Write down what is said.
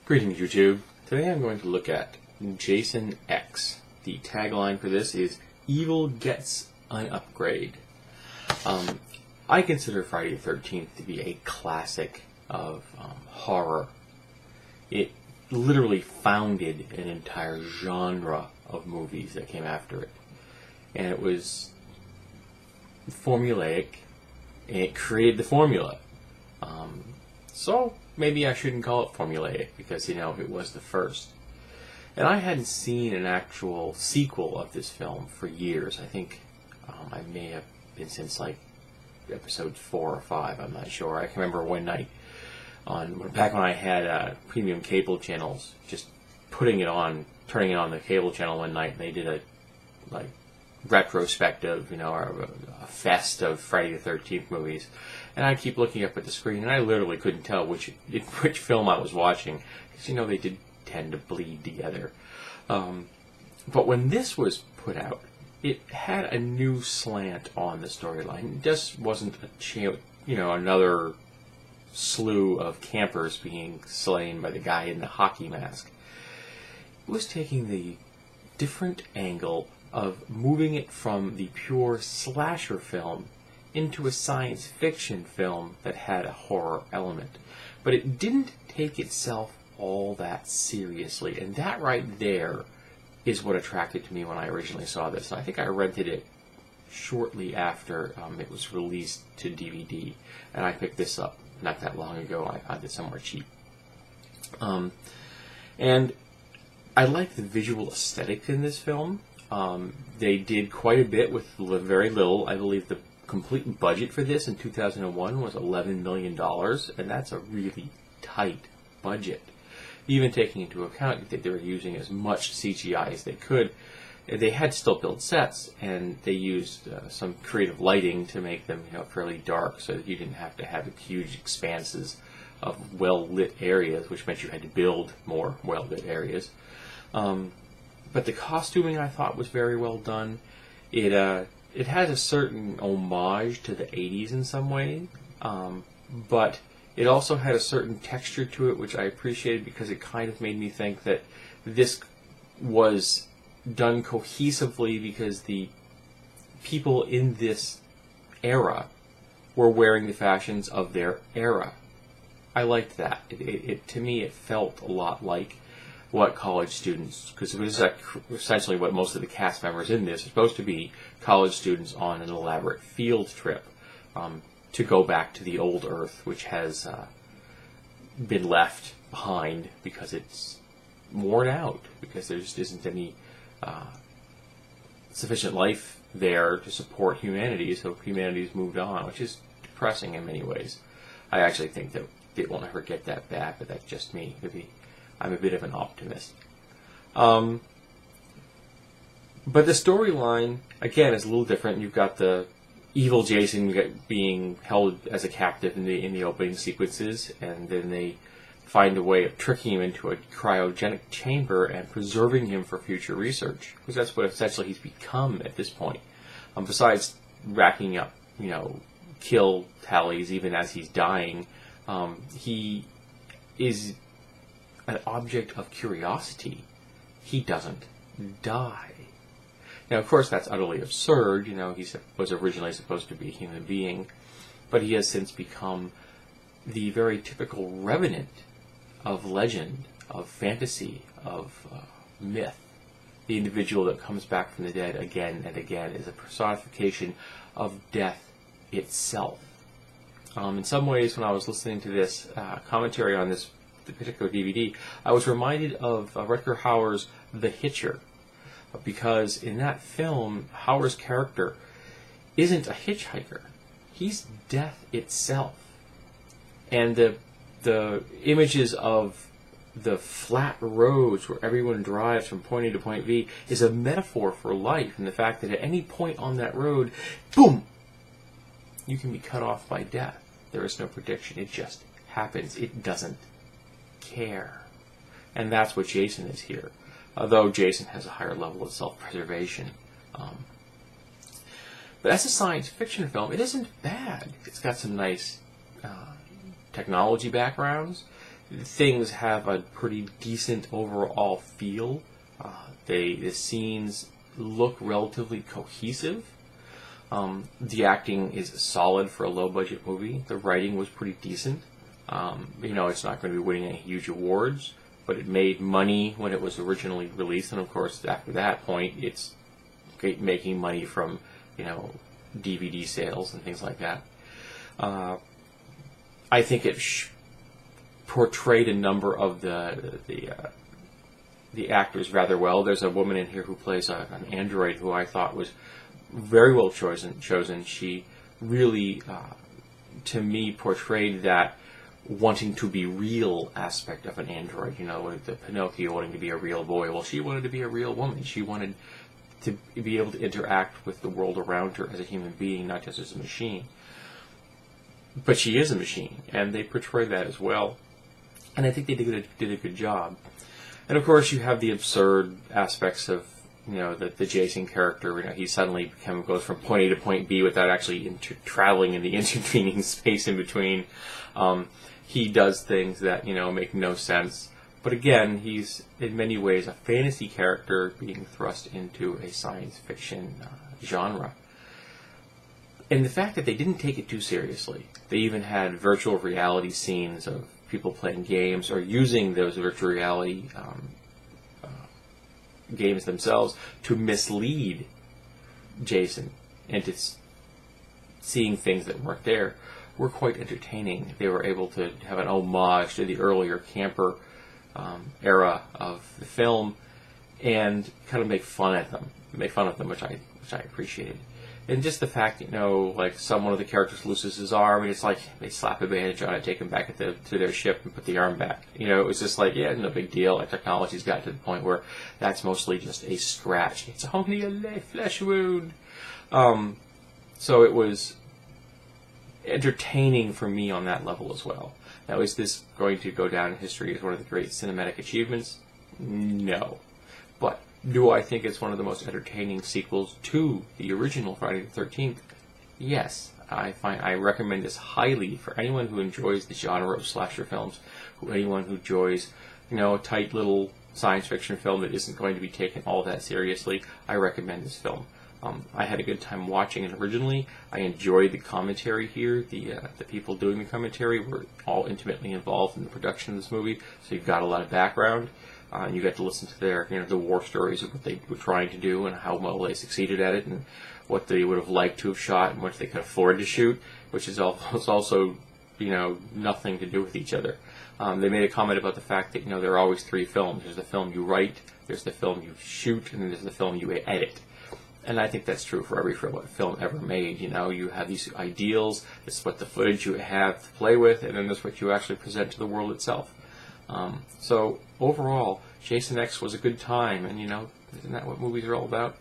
Greetings, YouTube. Today I'm going to look at Jason X. The tagline for this is "Evil Gets an Upgrade." I consider Friday the 13th to be a classic of horror. It literally founded an entire genre of movies that came after it. And it was formulaic, and it created the formula. So maybe I shouldn't call it formulaic, because, it was the first. And I hadn't seen an actual sequel of this film for years. I think I may have been since, episode 4 or 5, I'm not sure. I can remember one night, back when I had premium cable channels, just turning it on the cable channel one night, and they did a, retrospective, or a fest of Friday the 13th movies. And I'd keep looking up at the screen, and I literally couldn't tell which film I was watching, because, they did tend to bleed together. But when this was put out, it had a new slant on the storyline. It just wasn't another slew of campers being slain by the guy in the hockey mask. It was taking the different angle of moving it from the pure slasher film into a science fiction film that had a horror element. But it didn't take itself all that seriously, and that right there is what attracted to me when I originally saw this. And I think I rented it shortly after it was released to DVD, and I picked this up not that long ago. I found it somewhere cheap. And I like the visual aesthetic in this film. They did quite a bit with very little. I believe the complete budget for this in 2001 was $11 million, and that's a really tight budget. Even taking into account that they were using as much CGI as they could, they had to still build sets, and they used some creative lighting to make them fairly dark, so that you didn't have to have huge expanses of well-lit areas, which meant you had to build more well-lit areas. But the costuming, I thought, was very well done. It has a certain homage to the 80s in some way, but it also had a certain texture to it, which I appreciated, because it kind of made me think that this was done cohesively, because the people in this era were wearing the fashions of their era. I liked that. To me, it felt a lot like what college students, because it was essentially what most of the cast members in this are supposed to be, college students on an elaborate field trip to go back to the old Earth, which has been left behind because it's worn out, because there just isn't any sufficient life there to support humanity, so humanity's moved on, which is depressing in many ways. I actually think that it won't ever get that bad, but that's just me. Maybe I'm a bit of an optimist. But the storyline, again, is a little different. You've got the evil Jason being held as a captive in the opening sequences, and then they find a way of tricking him into a cryogenic chamber and preserving him for future research, because that's what essentially he's become at this point. Besides racking up, kill tallies even as he's dying, he is an object of curiosity. He doesn't die. Now, of course, that's utterly absurd. He was originally supposed to be a human being, but he has since become the very typical revenant of legend, of fantasy, of myth. The individual that comes back from the dead again and again is a personification of death itself. In some ways, when I was listening to this commentary on this particular DVD, I was reminded of Rutger Hauer's The Hitcher, because in that film, Hauer's character isn't a hitchhiker. He's death itself. And the images of the flat roads where everyone drives from point A to point B is a metaphor for life, and the fact that at any point on that road, boom, you can be cut off by death. There is no prediction. It just happens. It doesn't care. And that's what Jason is here, although Jason has a higher level of self-preservation. But as a science fiction film, it isn't bad. It's got some nice technology backgrounds. things have a pretty decent overall feel. The scenes look relatively cohesive. The acting is solid for a low-budget movie. The writing was pretty decent. It's not going to be winning any huge awards, but it made money when it was originally released, and of course, after that point, it's making money from, DVD sales and things like that. I think it portrayed a number of the actors rather well. There's a woman in here who plays an android who I thought was very well chosen. She really, to me, portrayed that wanting to be real aspect of an android. The Pinocchio wanting to be a real boy. Well, she wanted to be a real woman. She wanted to be able to interact with the world around her as a human being, not just as a machine. But she is a machine, and they portray that as well. And I think they did a good job. And of course, you have the absurd aspects of, the Jason character. He suddenly goes from point A to point B without actually traveling in the intervening space in between. He does things that, make no sense. But again, he's in many ways a fantasy character being thrust into a science fiction genre. And the fact that they didn't take it too seriously. They even had virtual reality scenes of people playing games or using those virtual reality games themselves to mislead Jason into seeing things that weren't there, were quite entertaining. They were able to have an homage to the earlier camper era of the film and kind of make fun of them, which I appreciated. And just the fact, one of the characters loses his arm, and it's like they slap a bandage on it, take him back to their ship, and put the arm back. It was just like, yeah, no big deal. Like, technology's got to the point where that's mostly just a scratch. It's only a flesh wound. So it was entertaining for me on that level as well. Now, is this going to go down in history as one of the great cinematic achievements? No. But do I think it's one of the most entertaining sequels to the original Friday the 13th? Yes. I recommend this highly for anyone who enjoys the genre of slasher films, anyone who enjoys, a tight little science fiction film that isn't going to be taken all that seriously. I recommend this film. I had a good time watching it originally. I enjoyed the commentary here. The people doing the commentary were all intimately involved in the production of this movie, so you've got a lot of background. And you got to listen to their, the war stories of what they were trying to do and how well they succeeded at it, and what they would have liked to have shot and what they could afford to shoot, which is also, nothing to do with each other. They made a comment about the fact that, there are always three films. There's the film you write, there's the film you shoot, and then there's the film you edit. And I think that's true for every film ever made. You have these ideals, this is what the footage you have to play with, and then this is what you actually present to the world itself. So overall, Jason X was a good time, and isn't that what movies are all about?